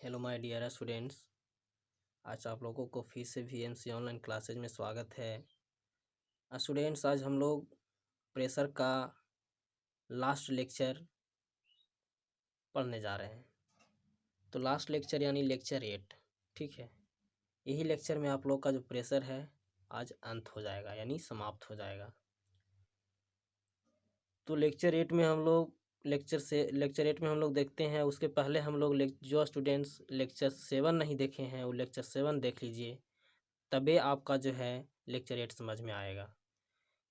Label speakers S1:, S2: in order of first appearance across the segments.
S1: Hello my dear students. आज आप लोगों को फिर से वीएनसी ऑनलाइन क्लासेज में स्वागत है। स्टूडेंट्स, आज हम लोग प्रेशर का लास्ट लेक्चर पढ़ने जा रहे हैं। तो लास्ट लेक्चर यानी लेक्चर 8, ठीक है। यही लेक्चर में आप लोग का जो प्रेशर है आज अंत हो जाएगा यानी समाप्त हो जाएगा। तो लेक्चर 8 में हम लोग देखते हैं। उसके पहले हम लोग जो स्टूडेंट्स लेक्चर 7 नहीं देखे हैं वो लेक्चर 7 देख लीजिए, तबे आपका जो है लेक्चर 8 समझ में आएगा।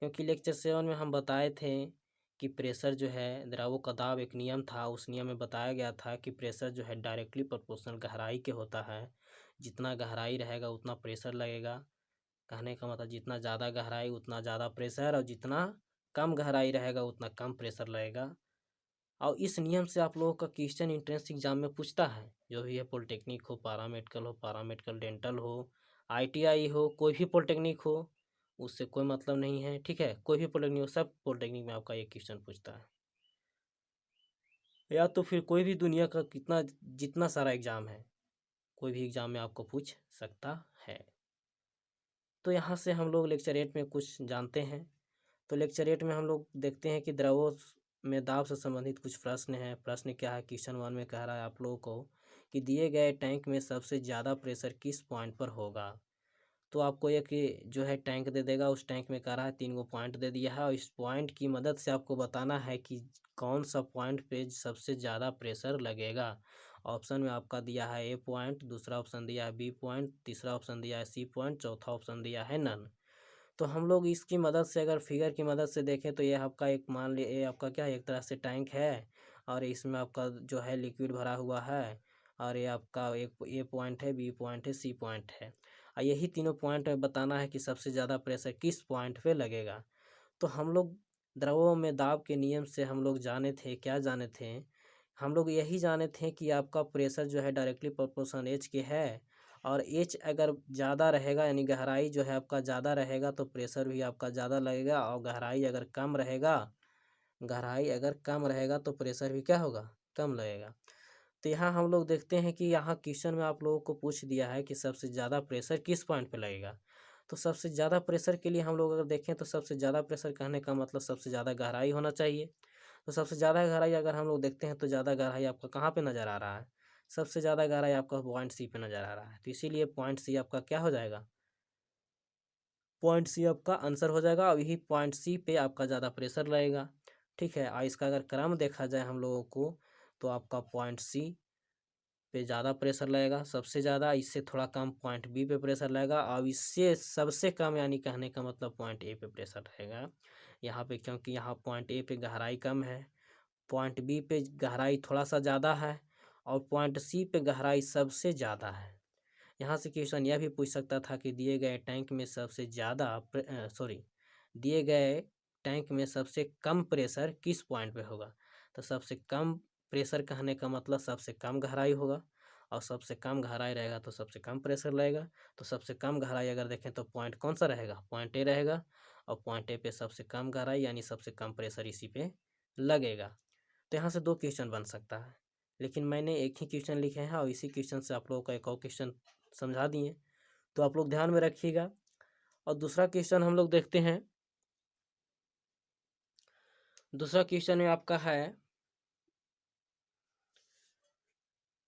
S1: क्योंकि लेक्चर 7 में हम बताए थे कि प्रेशर जो है द्रवों का दाब एक नियम था। उस नियम में बताया गया था कि प्रेशर जो है डायरेक्टली प्रोपोर्शनल गहराई के होता है। जितना गहराई रहेगा उतना प्रेशर लगेगा। कहने का मतलब जितना ज़्यादा गहराई उतना ज़्यादा प्रेशर, और जितना कम गहराई रहेगा उतना कम प्रेशर लगेगा। और इस नियम से आप लोगों का क्वेश्चन एंट्रेंस एग्जाम में पूछता है। जो भी है, पॉलिटेक्निक हो, पारामेडिकल डेंटल हो, आईटीआई हो, कोई भी पॉलिटेक्निक हो, उससे कोई मतलब नहीं है, ठीक है। कोई भी पॉलिटेक्निक हो, सब पॉलिटेक्निक में आपका ये क्वेश्चन पूछता है। या तो फिर कोई भी दुनिया का जितना सारा एग्जाम है, कोई भी एग्जाम में आपको पूछ सकता है। तो यहाँ से हम लोग लेक्चर 8 में कुछ जानते हैं। तो लेक्चर 8 में हम लोग देखते हैं कि द्रवों में दाब से संबंधित कुछ प्रश्न हैं। प्रश्न क्या है? क्वेश्चन 1 में कह रहा है आप लोगों को कि दिए गए टैंक में सबसे ज़्यादा प्रेशर किस पॉइंट पर होगा। तो आपको एक जो है टैंक दे देगा। उस टैंक में कह रहा है 3 गो पॉइंट दे दिया है, और इस पॉइंट की मदद से आपको बताना है कि कौन सा पॉइंट पे सबसे ज़्यादा प्रेशर लगेगा। ऑप्शन में आपका दिया है ए पॉइंट, दूसरा ऑप्शन दिया है बी पॉइंट, तीसरा ऑप्शन दिया है सी पॉइंट, चौथा ऑप्शन दिया है नन। तो हम लोग इसकी मदद से अगर फिगर की मदद से देखें तो ये आपका एक मान ली ये आपका क्या है, एक तरह से टैंक है, और इसमें आपका जो है लिक्विड भरा हुआ है, और ये आपका एक ए पॉइंट है, बी पॉइंट है, सी पॉइंट है। और यही तीनों पॉइंट में बताना है कि सबसे ज़्यादा प्रेशर किस पॉइंट पे लगेगा। तो हम लोग द्रवों में दाब के नियम से हम लोग जाने थे, क्या जाने थे? हम लोग यही जाने थे कि आपका प्रेशर जो है डायरेक्टली प्रोपोर्शनल एच के है, और एच अगर ज़्यादा रहेगा यानी गहराई जो है आपका ज़्यादा रहेगा तो प्रेशर भी आपका ज़्यादा लगेगा, और गहराई अगर कम रहेगा तो प्रेशर भी क्या होगा, कम लगेगा। तो यहाँ हम लोग देखते हैं कि यहाँ क्वेश्चन में आप लोगों को पूछ दिया है कि सबसे ज़्यादा प्रेशर किस पॉइंट पे लगेगा। तो सबसे ज़्यादा प्रेशर के लिए हम लोग अगर देखें तो सबसे ज़्यादा प्रेशर कहने का मतलब सबसे ज़्यादा गहराई होना चाहिए। तो सबसे ज़्यादा गहराई अगर हम लोग देखते हैं तो ज़्यादा गहराई आपका कहाँ पे नज़र आ रहा है? सबसे ज़्यादा गहराई आपका पॉइंट सी पे नज़र आ रहा है। तो इसीलिए पॉइंट सी आपका क्या हो जाएगा? पॉइंट सी आपका आंसर हो जाएगा, और यही पॉइंट सी पे आपका ज़्यादा प्रेशर लगेगा, ठीक है। और इसका अगर क्रम देखा जाए हम लोगों को तो आपका पॉइंट सी पे ज़्यादा प्रेशर लगेगा सबसे ज़्यादा, इससे थोड़ा कम पॉइंट बी पे प्रेशर लगेगा, और इससे सबसे कम यानी कहने का मतलब पॉइंट ए पे प्रेशर रहेगा यहाँ पे। क्योंकि यहाँ पॉइंट ए पे गहराई कम है, पॉइंट बी पे गहराई थोड़ा सा ज़्यादा है, और पॉइंट सी पे गहराई सबसे ज़्यादा है। यहाँ से क्वेश्चन यह भी पूछ सकता था कि दिए गए टैंक में सबसे कम प्रेशर किस पॉइंट पे होगा। तो सबसे कम प्रेशर कहने का मतलब सबसे कम गहराई होगा, और सबसे कम गहराई रहेगा तो सबसे कम प्रेशर लगेगा। तो सबसे कम गहराई अगर देखें तो पॉइंट कौन सा रहेगा? पॉइंट ए रहेगा, और पॉइंट ए पे सबसे कम गहराई यानी सबसे कम प्रेशर इसी पे लगेगा। तो यहाँ से 2 क्वेश्चन बन सकता है, लेकिन मैंने एक ही क्वेश्चन लिखे हैं, और इसी क्वेश्चन से आप लोगों का एक और क्वेश्चन समझा दिए, तो आप लोग ध्यान में रखिएगा। और दूसरा क्वेश्चन हम लोग देखते हैं। दूसरा क्वेश्चन में आपका है,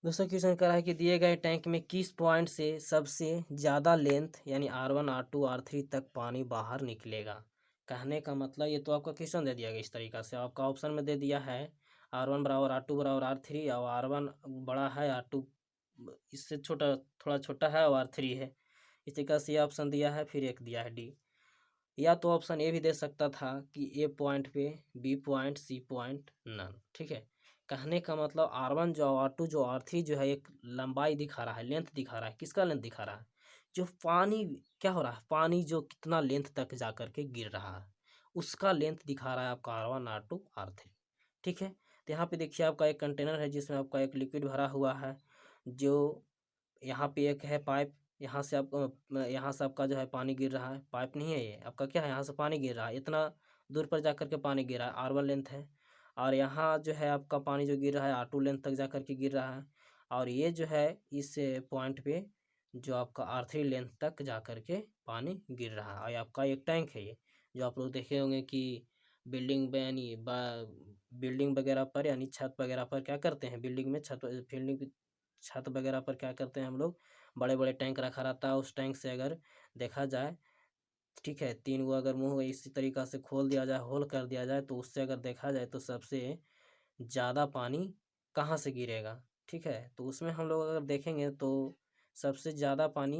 S1: दूसरा क्वेश्चन कह रहा है कि दिए गए टैंक में किस पॉइंट से सबसे ज़्यादा लेंथ यानी R1 R2 R3 तक पानी बाहर निकलेगा। कहने का मतलब ये तो आपका क्वेश्चन दे दिया गया इस तरीक़ा से, आपका ऑप्शन में दे दिया है R1 बराबर R2 बराबर R3, और R1 बड़ा है, R2 इससे छोटा, थोड़ा छोटा है, और R3 है। इस तरीक़ा से ये ऑप्शन दिया है, फिर एक दिया है डी। या तो ऑप्शन ए भी दे सकता था कि ए पॉइंट पे, B point, C point, none, ठीक है। कहने का मतलब R1 जो R2 जो R3 जो है एक लंबाई दिखा रहा है, लेंथ दिखा रहा है। किसका लेंथ दिखा रहा है? जो पानी क्या हो रहा है, पानी जो कितना लेंथ तक जा कर के गिर रहा है उसका लेंथ दिखा रहा है आपका R1 R2 R3, ठीक है। तो यहाँ पे देखिए आपका एक कंटेनर है जिसमें आपका एक लिक्विड भरा हुआ है, जो यहाँ पे एक है पाइप, यहाँ से आपका जो है पानी गिर रहा है। पाइप नहीं है ये आपका, क्या है, यहाँ से पानी गिर रहा है, इतना दूर पर जाकर के पानी गिर रहा है, R1 लेंथ है। और यहाँ जो है आपका पानी जो गिर रहा है R2 लेंथ तक जा कर के गिर रहा है। और ये जो है इस पॉइंट पे जो आपका R3 लेंथ तक जा कर के पानी गिर रहा है। और आपका एक टैंक है ये, जो आप लोग देखे होंगे कि बिल्डिंग में यानी बिल्डिंग वगैरह पर यानी छत वगैरह पर क्या करते हैं, बिल्डिंग में छत वगैरह पर क्या करते हैं हम लोग, बड़े बड़े टैंक रखा रहता है। उस टैंक से अगर देखा जाए, ठीक है, 3 गो अगर मुँह इसी तरीक़ा से खोल दिया जाए, होल कर दिया जाए, तो उससे अगर देखा जाए तो सबसे ज़्यादा पानी कहाँ से गिरेगा, ठीक है। तो उसमें हम लोग अगर देखेंगे तो सबसे ज़्यादा पानी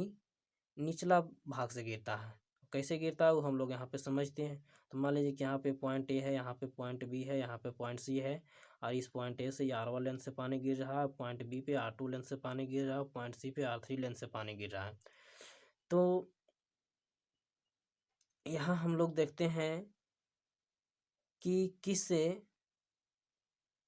S1: निचला भाग से गिरता है। कैसे गिरता है वो हम लोग यहाँ पे समझते हैं। तो मान लीजिए कि यहाँ पे पॉइंट ए है, यहाँ पे पॉइंट बी है, यहाँ पे पॉइंट सी है, और इस पॉइंट ए से R1 लेंथ से पानी गिर रहा है, पॉइंट बी पे R2 लेंथ से पानी गिर रहा है, पॉइंट सी पे R3 लेंथ से पानी गिर रहा है। तो यहाँ हम लोग देखते हैं कि किससे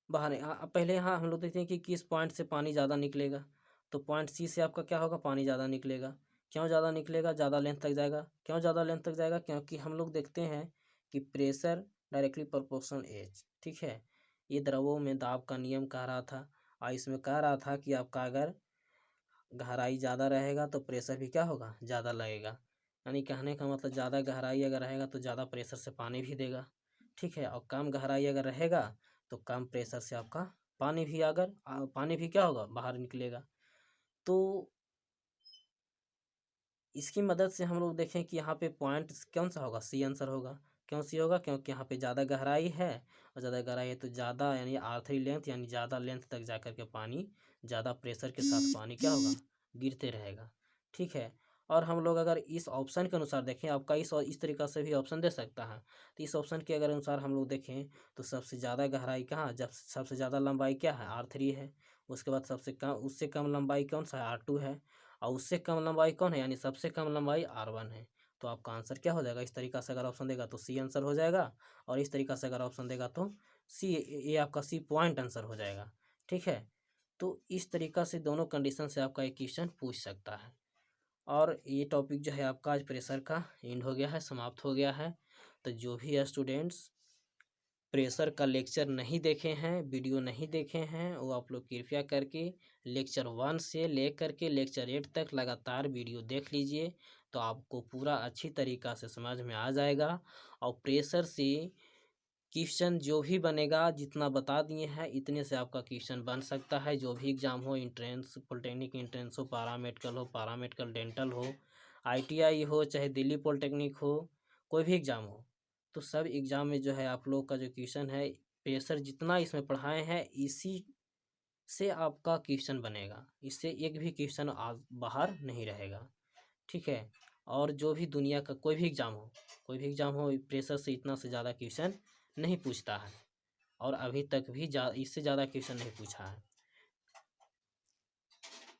S1: बाहर पहले यहाँ हम लोग देखते हैं कि किस पॉइंट से पानी ज़्यादा निकलेगा। तो पॉइंट सी से आपका क्या होगा, पानी ज़्यादा निकलेगा। क्यों ज़्यादा निकलेगा, ज़्यादा लेंथ तक जाएगा। क्यों ज़्यादा लेंथ तक जाएगा, क्योंकि हम लोग देखते हैं कि प्रेशर डायरेक्टली प्रोपोर्शनल एच, ठीक है। ये द्रवों में दाब का नियम कह रहा था, और इसमें कह रहा था कि आपका अगर गहराई ज़्यादा रहेगा तो प्रेशर भी क्या होगा, ज़्यादा लगेगा। यानी कहने का मतलब ज़्यादा गहराई अगर रहेगा तो ज़्यादा प्रेशर से पानी भी देगा, ठीक है। और कम गहराई अगर रहेगा तो कम प्रेशर से आपका पानी भी क्या होगा, बाहर निकलेगा। तो इसकी मदद से हम लोग देखें कि यहाँ पे पॉइंट कौन सा होगा, सी आंसर होगा। क्यों सी होगा, क्योंकि यहाँ पे ज़्यादा गहराई है, और ज़्यादा गहराई है तो ज़्यादा यानी R3 लेंथ यानी ज़्यादा लेंथ तक जा कर के पानी ज़्यादा प्रेशर के साथ पानी क्या होगा, गिरते रहेगा, ठीक है। और हम लोग अगर इस ऑप्शन के अनुसार देखें, आपका इस तरीक़ा से भी ऑप्शन दे सकता है। तो इस ऑप्शन के अगर अनुसार हम लोग देखें तो सबसे ज़्यादा गहराई कहाँ, जब सबसे ज़्यादा लंबाई क्या है, R3 है। उसके बाद सबसे कम, उससे कम लंबाई कौन सा है, R2 है। और उससे कम लंबाई कौन है, यानी सबसे कम लंबाई R1 है। तो आपका आंसर क्या हो जाएगा, इस तरीक़ा से अगर ऑप्शन देगा तो सी आंसर हो जाएगा, और इस तरीक़ा से अगर ऑप्शन देगा तो सी, ये आपका सी पॉइंट आंसर हो जाएगा, ठीक है। तो इस तरीक़ा से दोनों कंडीशन से आपका एक क्वेश्चन पूछ सकता है। और ये टॉपिक जो है आपका आज प्रेशर का एंड हो गया है, समाप्त हो गया है। तो जो भी स्टूडेंट्स प्रेशर का लेक्चर नहीं देखे हैं, वीडियो नहीं देखे हैं, वो आप लोग कृपया करके लेक्चर 1 से लेकर के लेक्चर 8 तक लगातार वीडियो देख लीजिए। तो आपको पूरा अच्छी तरीक़ा से समझ में आ जाएगा। और प्रेशर से क्वेश्चन जो भी बनेगा, जितना बता दिए हैं इतने से आपका क्वेश्चन बन सकता है। जो भी एग्ज़ाम हो, इंट्रेंस पॉलिटेक्निक इंट्रेंस हो, पारामेडिकल डेंटल हो, ITI हो, चाहे दिल्ली पॉलिटेक्निक हो, कोई भी एग्ज़ाम हो, तो सब एग्ज़ाम में जो है आप लोग का जो क्वेश्चन है, प्रेशर जितना इसमें पढ़ाए हैं इसी से आपका क्वेश्चन बनेगा। इससे एक भी क्वेश्चन बाहर नहीं रहेगा, ठीक है। और जो भी दुनिया का कोई भी एग्ज़ाम हो, प्रेशर से इतना से ज़्यादा क्वेश्चन नहीं पूछता है, और अभी तक भी इससे ज़्यादा क्वेश्चन नहीं पूछा है।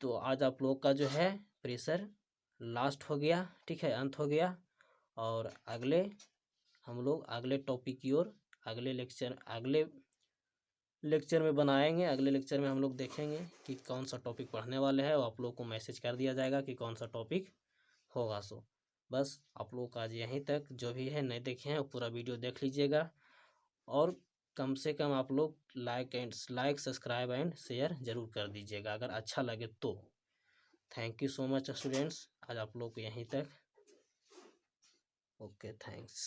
S1: तो आज आप लोग का जो है प्रेशर लास्ट हो गया, ठीक है, अंत हो गया। और हम लोग अगले टॉपिक की ओर अगले लेक्चर में बनाएंगे। अगले लेक्चर में हम लोग देखेंगे कि कौन सा टॉपिक पढ़ने वाले हैं, और आप लोग को मैसेज कर दिया जाएगा कि कौन सा टॉपिक होगा। सो बस आप लोग का आज यहीं तक, जो भी है नहीं देखे हैं वो पूरा वीडियो देख लीजिएगा, और कम से कम आप लोग लाइक सब्सक्राइब एंड शेयर ज़रूर कर दीजिएगा अगर अच्छा लगे तो। Thank you so much students, आज आप लोग को यहीं तक। Okay, thanks.